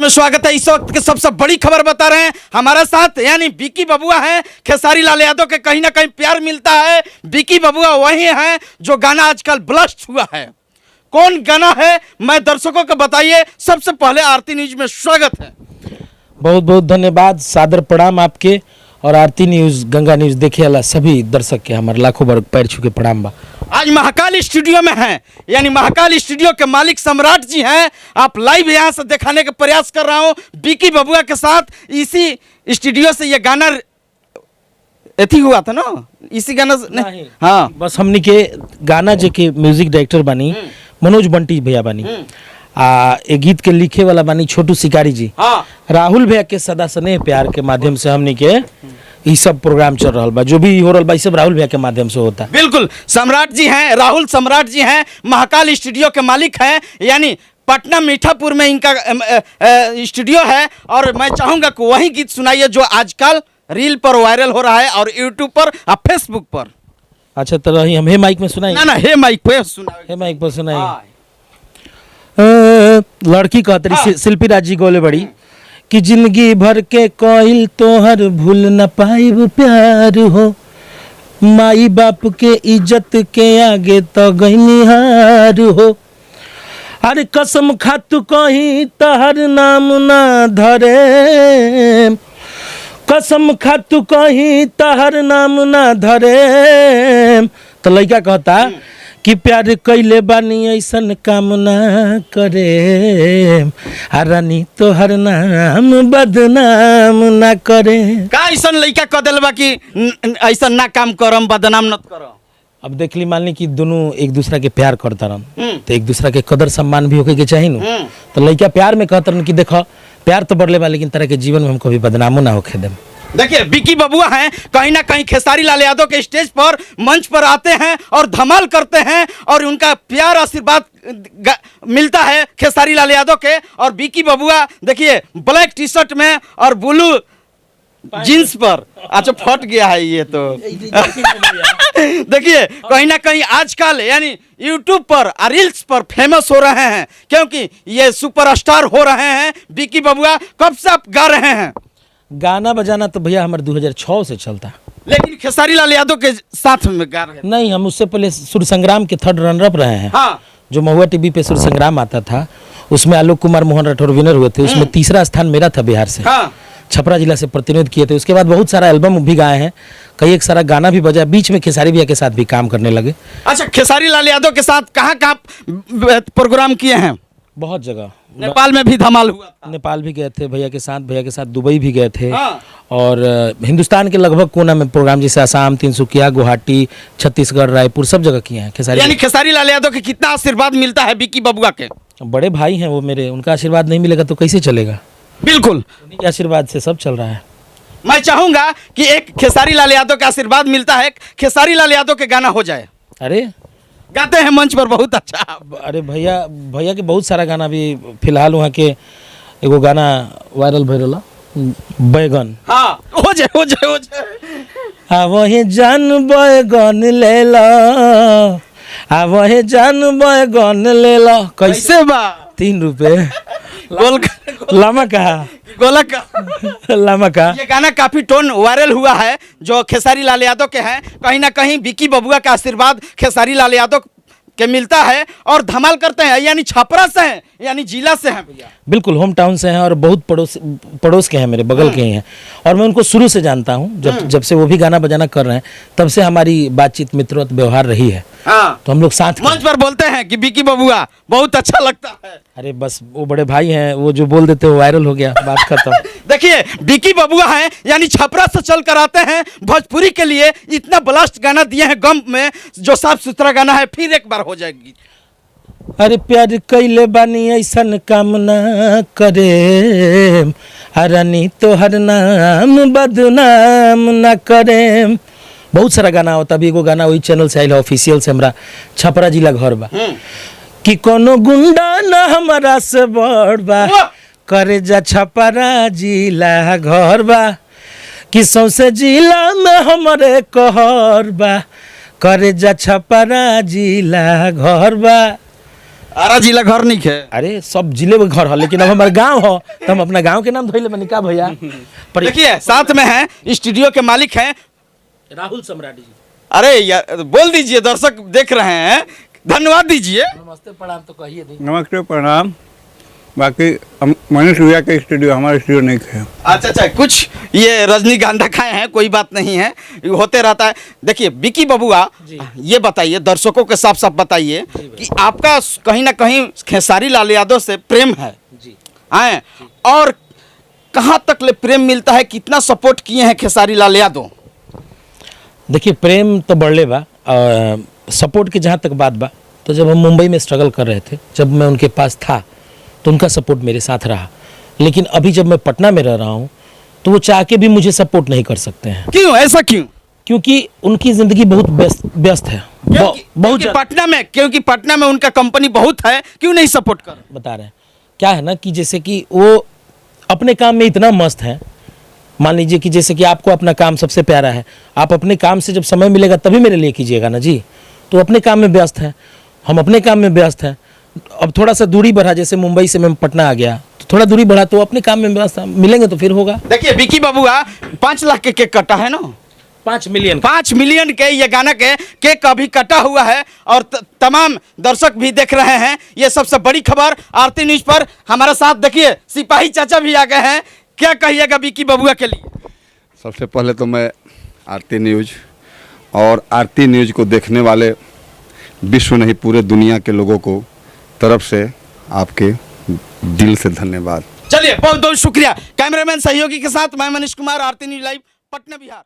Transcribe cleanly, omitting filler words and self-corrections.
में स्वागत है। इस वक्त के सबसे बड़ी खबर बता रहे हैं हमारे साथ, यानी विकी बबुआ हैं। खेसारी लाल यादव के कहीं ना कहीं प्यार मिलता है। विकी बबुआ वही हैं जो गाना आजकल ब्लास्ट हुआ है। कौन गाना है मैं दर्शकों को बताइए। सबसे पहले आरती न्यूज में स्वागत है। बहुत बहुत धन्यवाद, सादर प्रणाम आपके और आरती न्यूज गंगा न्यूज देखे वाला सभी दर्शक के हमारे लाखों बार पैर छू के प्रणाम बा। आज महाकाल स्टूडियो में हैं, यानी महाकाल स्टूडियो के मालिक सम्राट जी हैं। आप लाइव यहाँ से दिखाने का प्रयास कर रहा हूँ विकी बबुआ के साथ। इसी स्टूडियो से ये गाना एथी हुआ था ना, इसी गाना नहीं। हाँ, बस हमनी के गाना जे के म्यूजिक डायरेक्टर बानी मनोज बंटी भैया बानी, ए गीत के लिखे वाला बानी छोटू शिकारी जी। हाँ, राहुल भैया के सदा स्नेह प्यार के माध्यम से हमनी के ये सब प्रोग्राम चल रहा बा, जो भी हो रहा बा सब राहुल भैया के माध्यम से होता है। बिल्कुल, सम्राट जी हैं, राहुल सम्राट जी हैं, महाकाल स्टूडियो के मालिक हैं, यानी पटना मीठापुर में इनका स्टूडियो है। और मैं चाहूंगा कि वही गीत सुनाइए जो आजकल रील पर वायरल हो रहा है और यूट्यूब पर और फेसबुक पर। अच्छा, तो हम हे माइक में सुनाई ना हे माइक पे सुनाइए। हे माइक पर सुनाई। लड़की कहतरी शिल्पी राज जी गोले बड़ी कि जिंदगी भर के कोइल तोहर भूल न पाइब प्यार हो, माई बाप के इज्जत के आगे तो गईनिहार हो। अरे कसम खातू कहीं तहर नाम ना धरे, कसम खातू कहीं तहर नाम ना धरे। तो लड़का कहता कि प्यार कैले बानी ऐसन काम ना करे, रानी तोहर नाम बदनाम ना करे। का ऐसन लड़का कह दिल बा कि ऐसन ना काम करम, बदनाम न करम। अब देख ली, मान ली कि दोनों एक दूसरा के प्यार करता रहन तो एक दूसरा के कदर सम्मान भी होके के चाहिए ना। तो लड़का प्यार में कहता रहन कि देखो प्यार तो बढ़ले बा, लेकिन तरह के जीवन में हम कभी बदनामो ना होके देम। देखिए विकी बबुआ हैं, कहीं ना कहीं खेसारी लाल यादव के स्टेज पर मंच पर आते हैं और धमाल करते हैं और उनका प्यार आशीर्वाद मिलता है खेसारी लाल यादव के। और विकी बबुआ देखिए ब्लैक टी शर्ट में और ब्लू जींस पर, अच्छा फट गया है ये तो। देखिए कहीं ना कहीं आजकल यानी यूट्यूब पर और रील्स पर फेमस हो रहे हैं, क्योंकि ये सुपरस्टार हो रहे हैं। विकी बबुआ कब से आप गा रहे हैं? गाना बजाना तो भैया हमारे 2006 से चलता, लेकिन खेसारी लाल यादव के साथ में गा रहे हैं। नहीं, हम उससे पहले सुर संग्राम के थर्ड रनर अप रहे हैं। हाँ, जो महुआ टीवी पे सुर संग्राम आता था उसमें आलोक कुमार मोहन राठौर विनर हुए थे। उसमें तीसरा स्थान मेरा था बिहार से। हाँ, छपरा जिला से प्रतिनिधित्व किए थे। उसके बाद बहुत सारा एल्बम भी गाए हैं, कई एक सारा गाना भी बजा। बीच में खेसारी भैया के साथ भी काम करने लगे। अच्छा, खेसारी लाल यादव के साथ कहाँ कहाँ प्रोग्राम किए हैं? बहुत जगह, नेपाल में भी धमाल हुआ था। नेपाल भी गए थे भैया के साथ दुबई भी गए थे। हाँ। और हिंदुस्तान के लगभग कोना में प्रोग्राम, जैसे असम, तिनसुकिया, गुवाहाटी, छत्तीसगढ़, रायपुर सब जगह किए हैं खेसारी। यानी खेसारी लाल यादव के कितना आशीर्वाद मिलता है विकी बबुआ के? बड़े भाई हैं वो मेरे, उनका आशीर्वाद नहीं मिलेगा तो कैसे चलेगा। बिल्कुल, उन्हीं के आशीर्वाद से सब चल रहा है। मैं चाहूंगा कि एक खेसारी लाल यादव का आशीर्वाद मिलता है, खेसारी लाल यादव के गाना हो जाए। अरे गाते हैं मंच पर बहुत अच्छा। अरे भैया के बहुत सारा गाना भी फिलहाल वहाँ के एगो गाना वायरल भइल बैगन। हाँ, हो जाए। आ वही जान बैगन ले लो, आ वही जान बैगन ले लो। कैसे बा? 3 रुपए गोल लामा कहा, गोला का लामा कहा। ये गाना काफी टोन वायरल हुआ है जो खेसारी लाल यादव के हैं। कहीं ना कहीं विकी बबुआ का आशीर्वाद खेसारी लाल यादव के मिलता है और धमाल करते हैं। यानी छपरा से हैं, यानी जिला से हैं भैया। बिल्कुल, होम टाउन से हैं और बहुत पड़ोस के हैं, मेरे बगल के ही हैं। और मैं उनको शुरू से जानता हूँ, जब से वो भी गाना बजाना कर रहे हैं तब से हमारी बातचीत, मित्रवत व्यवहार रही है। हाँ, तो हम लोग साथ मंच पर बोलते हैं कि विकी बबुआ बहुत अच्छा लगता है। अरे बस वो बड़े भाई हैं, वो जो बोल देते वो वायरल हो गया, बात खत्म। देखिए विकी बबुआ हैं, यानी छपरा से चल कर आते हैं भोजपुरी के लिए। इतना ब्लास्ट गाना दिए हैं गम में, जो साफ सुथरा गाना है। फिर एक बार हो जाएगी। अरे प्यार कैले बानी ऐसन काम ना करे, रानी तोहर नाम बदनाम ना करे। बहुत सारा गाना होता। अभी एगो गाना वही चैनल से आयल है, ऑफिशियल से, हमरा छपरा जिला घर बा कि कोनो गुंडा ना हमारा से बड़ बा, करे जा छपरा जिला घर बा, कि सौसे जिला में हमारे कहर बा, करे जा छपरा जिला घर बा। आरा जिला घर नहीं है। अरे सब जिले में घर हो, लेकिन अब हमारे गांव हो तो हम अपना गांव के नाम धोइले बनी का भैया। पर देखिए साथ में हैं स्टूडियो के मालिक हैं राहुल सम्राट जी। अरे यार बोल दीजिए, दर्शक देख रहे हैं, धन्यवाद दीजिए। नमस्ते प्रणाम तो कहिए दी। नमस्ते प्रणाम। बाकी मनीष भैया के स्टूडियो हमारे स्टूडियो नहीं है। अच्छा, कुछ ये रजनीगंधा खाए हैं, कोई बात नहीं है, होते रहता है। देखिए विकी बबुआ, ये बताइए दर्शकों के साफ साफ बताइए कि आपका कहीं ना कहीं खेसारी लाल यादव से प्रेम है जी। हैं, और कहाँ तक ले प्रेम मिलता है, कितना सपोर्ट किए हैं खेसारी लाल यादव? देखिए प्रेम तो बढ़ले बा, सपोर्ट की जहाँ तक बात बा, तो जब हम मुंबई में स्ट्रगल कर रहे थे, जब मैं उनके पास था तो उनका सपोर्ट मेरे साथ रहा। लेकिन अभी जब मैं पटना में रह रहा हूँ तो वो चाह के भी मुझे सपोर्ट नहीं कर सकते हैं। क्यों, ऐसा क्यों? क्योंकि उनकी ज़िंदगी बहुत व्यस्त है। बहुत क्योंकि पटना में उनका कंपनी बहुत है, क्यों नहीं सपोर्ट कर? बता रहे हैं क्या है ना कि जैसे कि वो अपने काम में इतना मस्त है। मान लीजिए कि जैसे कि आपको अपना काम सबसे प्यारा है, आप अपने काम से जब समय मिलेगा तभी मेरे लिए कीजिएगा ना जी। तो अपने काम में व्यस्त है, हम अपने काम में व्यस्त हैं। अब थोड़ा सा दूरी बढ़ा, जैसे मुंबई से मैं पटना आ गया तो थोड़ा दूरी बढ़ा, तो अपने काम में व्यस्त है, मिलेंगे तो फिर होगा। देखिए विकी बबुआ 5 लाख के केक कटा है ना, 5 मिलियन 5 मिलियन के ये गाना के केक अभी कटा हुआ है, और तमाम दर्शक भी देख रहे हैं। ये सबसे बड़ी खबर आरती न्यूज पर हमारे साथ देखिए सिपाही चाचा भी आ गए हैं। क्या कहिएगा विकी बबुआ के लिए? सबसे पहले तो मैं आरती न्यूज और आरती न्यूज को देखने वाले विश्व नहीं पूरे दुनिया के लोगों को तरफ से आपके दिल से धन्यवाद। चलिए बहुत बहुत शुक्रिया। कैमरामैन सहयोगी के साथ मैं मनीष कुमार, आरती न्यूज लाइव, पटना बिहार।